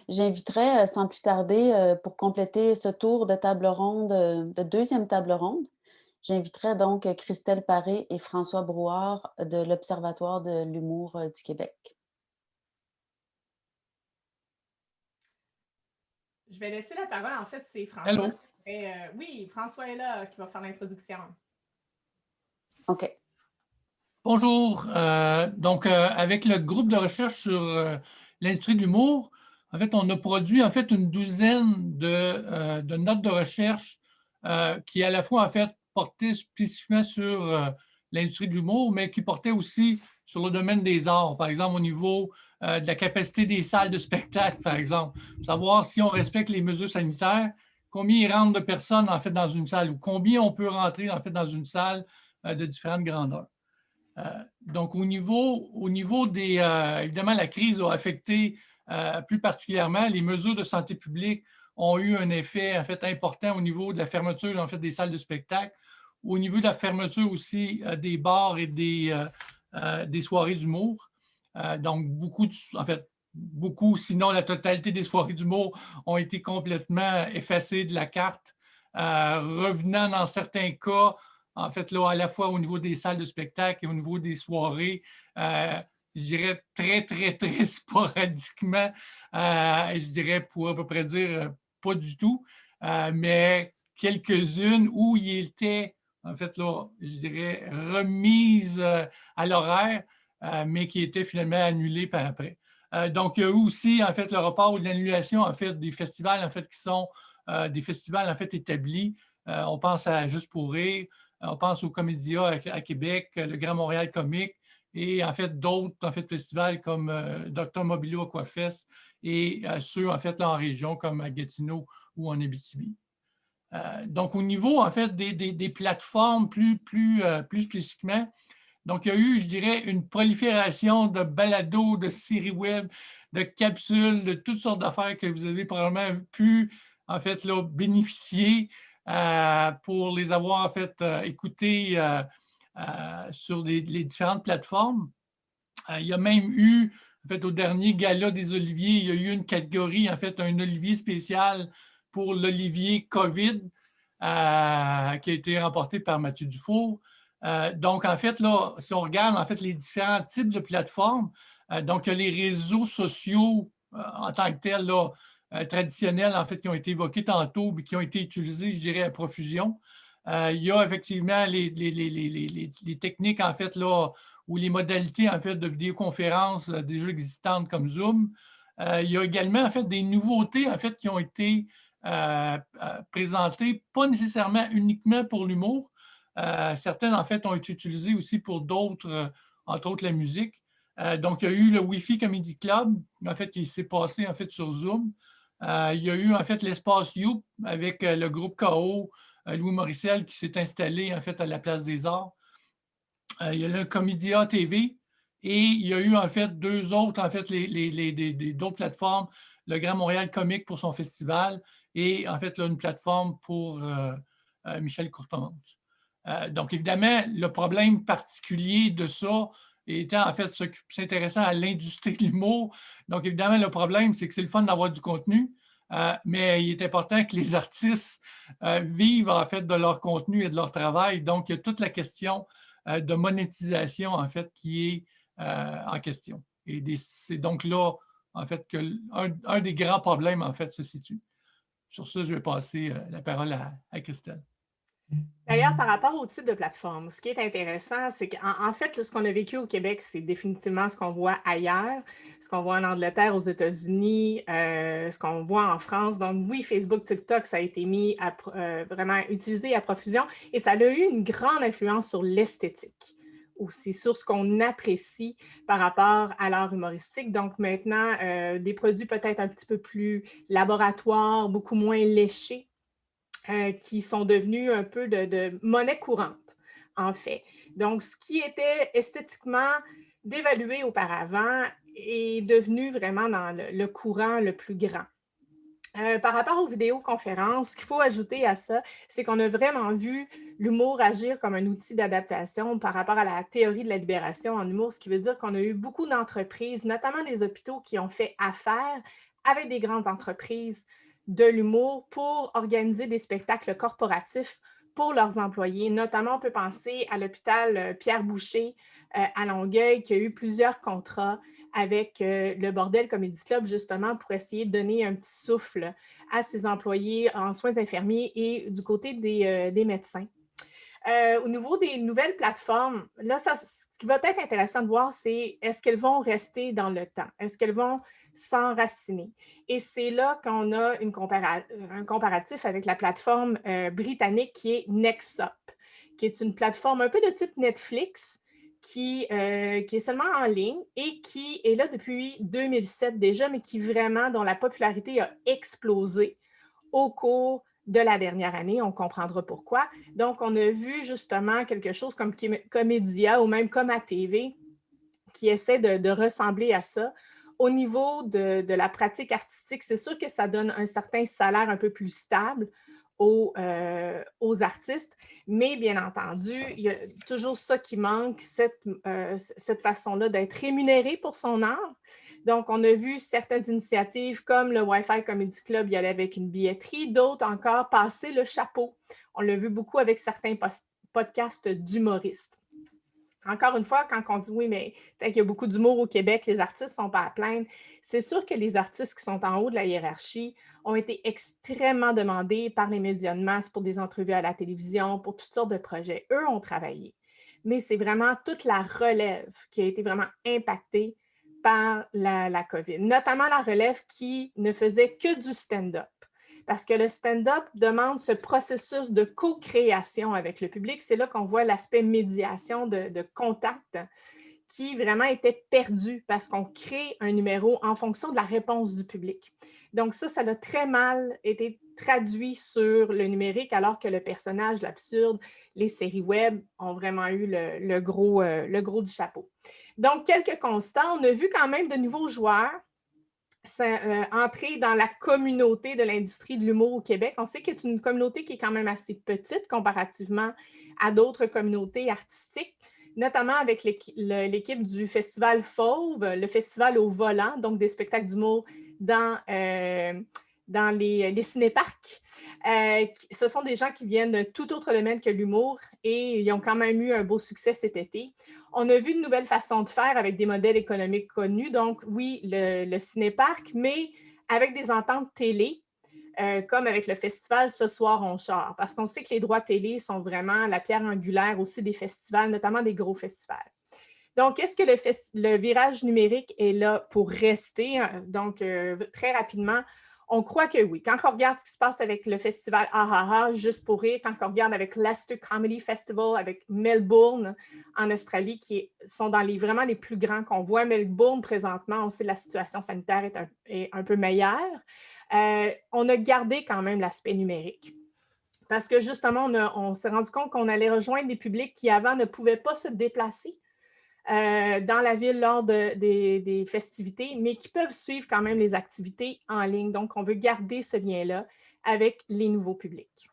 J'inviterais, sans plus tarder, pour compléter ce tour de table ronde, de deuxième table ronde, j'inviterais donc Christelle Paré et François Brouard de l'Observatoire de l'humour, du Québec. Je vais laisser la parole. En fait, c'est François. Allô? Oui, François est là qui va faire l'introduction. OK. Bonjour. Avec le groupe de recherche sur l'industrie de l'humour, en fait, on a produit en fait une douzaine de notes de recherche qui à la fois en fait portaient spécifiquement sur l'industrie de l'humour, mais qui portaient aussi sur le domaine des arts, par exemple au niveau de la capacité des salles de spectacle, par exemple, savoir si on respecte les mesures sanitaires, combien il rentre de personnes en fait dans une salle ou combien on peut rentrer en fait dans une salle de différentes grandeurs. Donc, au niveau des... évidemment, la crise a affecté plus particulièrement les mesures de santé publique ont eu un effet en fait important au niveau de la fermeture en fait des salles de spectacle, au niveau de la fermeture aussi des bars et des soirées d'humour. Donc, beaucoup, sinon la totalité des soirées d'humour ont été complètement effacées de la carte, revenant dans certains cas en fait, là, à la fois au niveau des salles de spectacle et au niveau des soirées, je dirais très, très, très sporadiquement, je dirais pour à peu près dire pas du tout, mais quelques-unes où il était, en fait, là, je dirais, remise à l'horaire, mais qui étaient finalement annulées par après. Donc, il y a eu aussi, en fait, le report ou l'annulation, en fait, des festivals, en fait, qui sont des festivals, en fait, établis. On pense à Juste pour rire, on pense au Comédia à Québec, le Grand Montréal Comique et en fait d'autres en fait, festivals comme Dr Mobilo Aquafest et ceux en fait là, en région comme à Gatineau ou en Abitibi. Donc au niveau en fait des plateformes plus spécifiquement, donc il y a eu, je dirais, une prolifération de balados, de séries web, de capsules, de toutes sortes d'affaires que vous avez probablement pu en fait là, bénéficier pour les avoir en fait écoutés sur les différentes plateformes. Il y a même eu, en fait, au dernier gala des Oliviers, il y a eu une catégorie, en fait, un Olivier spécial pour l'Olivier COVID qui a été remporté par Mathieu Dufour. Donc, en fait, là, si on regarde en fait les différents types de plateformes, donc il y a les réseaux sociaux en tant que tels, là, traditionnels, en fait, qui ont été évoqués tantôt, mais qui ont été utilisés, je dirais, à profusion. Il y a effectivement les techniques, en fait, là, ou les modalités, en fait, de vidéoconférence déjà existantes comme Zoom. Il y a également, en fait, des nouveautés, en fait, qui ont été présentées, pas nécessairement uniquement pour l'humour. Certaines, en fait, ont été utilisées aussi pour d'autres, entre autres la musique. Donc, il y a eu le Wi-Fi Comedy Club, en fait, qui s'est passé, en fait, sur Zoom. Il y a eu, en fait, l'espace You avec le groupe KO, Louis Morissel, qui s'est installé, en fait, à la Place des Arts. Il y a le Comédia TV et il y a eu, en fait, deux autres, en fait, d'autres plateformes, le Grand Montréal Comique pour son festival et, en fait, là, une plateforme pour Michel Courtemanche. Donc, évidemment, le problème particulier de ça étant, en fait, s'intéressant à l'industrie de l'humour. Donc, évidemment, le problème, c'est que c'est le fun d'avoir du contenu, mais il est important que les artistes vivent, en fait, de leur contenu et de leur travail. Donc, il y a toute la question de monétisation, en fait, qui est en question. Et c'est donc là, en fait, que un des grands problèmes, en fait, se situe. Sur ça, je vais passer la parole à Christelle. D'ailleurs, par rapport au type de plateforme, ce qui est intéressant, c'est qu'en fait, là, ce qu'on a vécu au Québec, c'est définitivement ce qu'on voit ailleurs, ce qu'on voit en Angleterre, aux États-Unis, ce qu'on voit en France. Donc oui, Facebook, TikTok, ça a été mis vraiment utilisé à profusion et ça a eu une grande influence sur l'esthétique aussi, sur ce qu'on apprécie par rapport à l'art humoristique. Donc maintenant, des produits peut-être un petit peu plus laboratoires, beaucoup moins léchés, qui sont devenus un peu de monnaie courante, en fait. Donc, ce qui était esthétiquement dévalué auparavant est devenu vraiment dans le courant le plus grand. Par rapport aux vidéoconférences, ce qu'il faut ajouter à ça, c'est qu'on a vraiment vu l'humour agir comme un outil d'adaptation par rapport à la théorie de la libération en humour, ce qui veut dire qu'on a eu beaucoup d'entreprises, notamment des hôpitaux, qui ont fait affaire avec des grandes entreprises de l'humour pour organiser des spectacles corporatifs pour leurs employés. Notamment, on peut penser à l'hôpital Pierre Boucher à Longueuil, qui a eu plusieurs contrats avec le Bordel Comedy Club, justement, pour essayer de donner un petit souffle à ses employés en soins infirmiers et du côté des médecins. Au niveau des nouvelles plateformes, là, ce qui va être intéressant de voir, c'est est-ce qu'elles vont rester dans le temps? Est-ce qu'elles vont s'enraciner? Et c'est là qu'on a un comparatif avec la plateforme britannique qui est Nexup, qui est une plateforme un peu de type Netflix, qui est seulement en ligne et qui est là depuis 2007 déjà, mais dont la popularité a explosé au cours de la dernière année. On comprendra pourquoi. Donc, on a vu justement quelque chose comme Comédia ou même comme ATV qui essaie de ressembler à ça. Au niveau de la pratique artistique, c'est sûr que ça donne un certain salaire un peu plus stable aux artistes, mais bien entendu, il y a toujours ça qui manque, cette façon-là d'être rémunéré pour son art. Donc, on a vu certaines initiatives comme le Wi-Fi Comedy Club y aller avec une billetterie, d'autres encore passer le chapeau. On l'a vu beaucoup avec certains podcasts d'humoristes. Encore une fois, quand on dit oui, mais peut-être qu'il y a beaucoup d'humour au Québec, les artistes ne sont pas à plaindre, c'est sûr que les artistes qui sont en haut de la hiérarchie ont été extrêmement demandés par les médias de masse pour des entrevues à la télévision, pour toutes sortes de projets. Eux ont travaillé. Mais c'est vraiment toute la relève qui a été vraiment impactée par la COVID, notamment la relève qui ne faisait que du stand-up. Parce que le stand-up demande ce processus de co-création avec le public. C'est là qu'on voit l'aspect médiation de contact qui vraiment était perdu parce qu'on crée un numéro en fonction de la réponse du public. Donc ça a très mal été traduit sur le numérique alors que le personnage, l'absurde, les séries web ont vraiment eu le gros du chapeau. Donc, quelques constats. On a vu quand même de nouveaux joueurs entrer dans la communauté de l'industrie de l'humour au Québec. On sait que c'est une communauté qui est quand même assez petite comparativement à d'autres communautés artistiques, notamment avec l'équipe du Festival Fauve, le festival au volant, donc des spectacles d'humour dans les cinéparcs. Ce sont des gens qui viennent de tout autre domaine que l'humour et ils ont quand même eu un beau succès cet été. On a vu de nouvelles façons de faire avec des modèles économiques connus. Donc, oui, le cinéparc, mais avec des ententes télé, comme avec le festival Ce soir on char, parce qu'on sait que les droits télé sont vraiment la pierre angulaire aussi des festivals, notamment des gros festivals. Donc, est-ce que le virage numérique est là pour rester? Donc, très rapidement, on croit que oui. Quand on regarde ce qui se passe avec le festival AHA, juste pour rire, quand on regarde avec Leicester Comedy Festival, avec Melbourne en Australie, sont dans vraiment les plus grands qu'on voit. Melbourne, présentement, on sait que la situation sanitaire est un peu meilleure. On a gardé quand même l'aspect numérique. Parce que justement, on s'est rendu compte qu'on allait rejoindre des publics qui avant ne pouvaient pas se déplacer dans la ville lors des festivités, mais qui peuvent suivre quand même les activités en ligne. Donc, on veut garder ce lien-là avec les nouveaux publics.